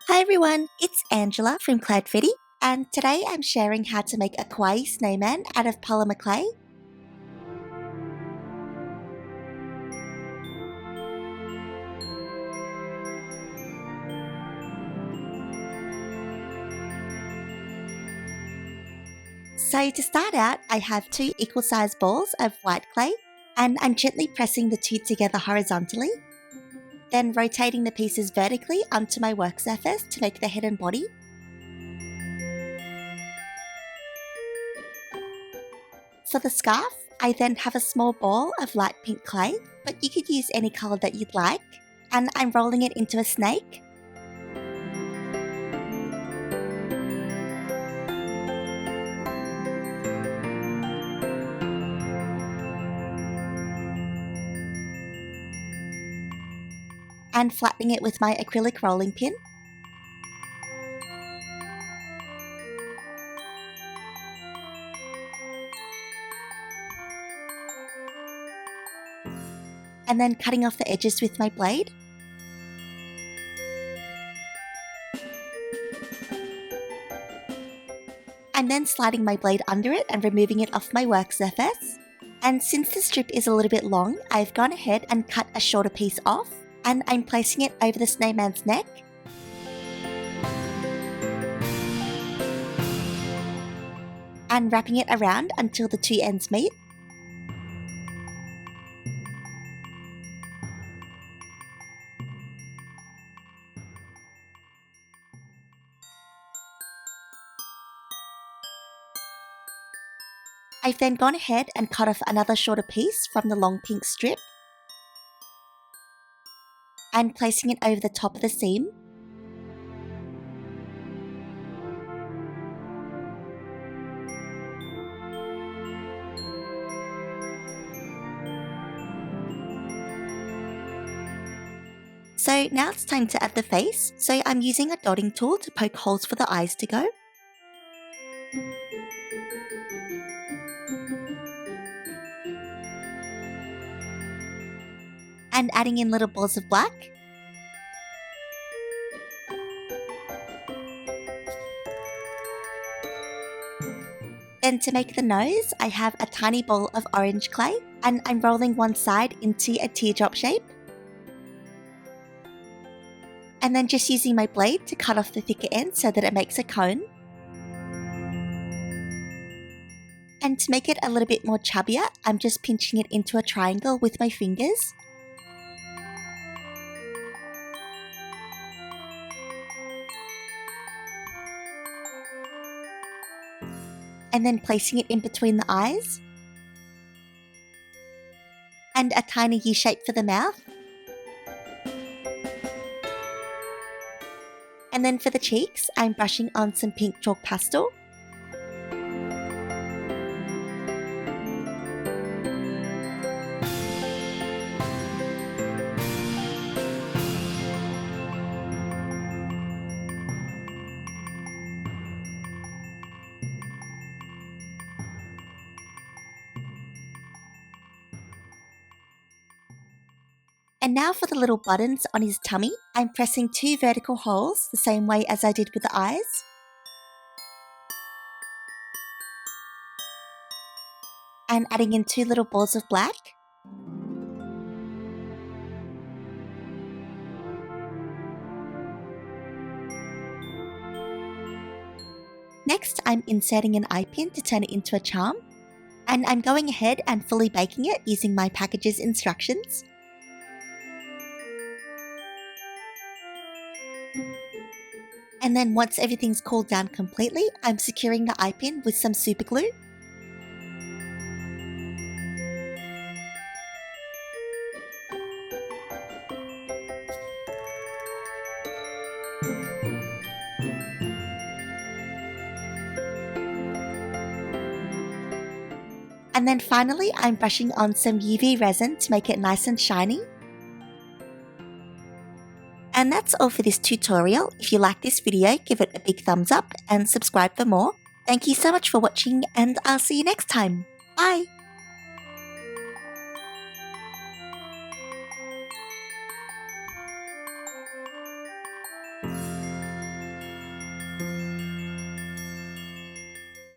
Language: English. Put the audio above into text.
Hi everyone, it's Angela from Cloudfetti, and today I'm sharing how to make a kawaii snowman out of polymer clay. So to start out, I have two equal sized balls of white clay, and I'm gently pressing the two together horizontally, then rotating the pieces vertically onto my work surface to make the head and body. For the scarf, I then have a small ball of light pink clay, but you could use any colour that you'd like, and I'm rolling it into a snake. And flattening it with my acrylic rolling pin. And then cutting off the edges with my blade. I'm then sliding my blade under it and removing it off my work surface. And since the strip is a little bit long, I've gone ahead and cut a shorter piece off, and I'm placing it over the snowman's neck. And wrapping it around until the two ends meet. I've then gone ahead and cut off another shorter piece from the long pink strip and placing it over the top of the seam. So now it's time to add the face, so I'm using a dotting tool to poke holes for the eyes to go. And adding in little balls of black. Then to make the nose, I have a tiny ball of orange clay, and I'm rolling one side into a teardrop shape. And then just using my blade to cut off the thicker end so that it makes a cone. And to make it a little bit more chubbier, I'm just pinching it into a triangle with my fingers. And then placing it in between the eyes. And a tiny U shape for the mouth. And then for the cheeks, I'm brushing on some pink chalk pastel. And now for the little buttons on his tummy, I'm pressing two vertical holes the same way as I did with the eyes. And adding in two little balls of black. Next, I'm inserting an eye pin to turn it into a charm. And I'm going ahead and fully baking it using my package's instructions. And then once everything's cooled down completely, I'm securing the eye pin with some Superglue. And then finally, I'm brushing on some UV resin to make it nice and shiny. And that's all for this tutorial. If you like this video, give it a big thumbs up and subscribe for more. Thank you so much for watching, and I'll see you next time. Bye!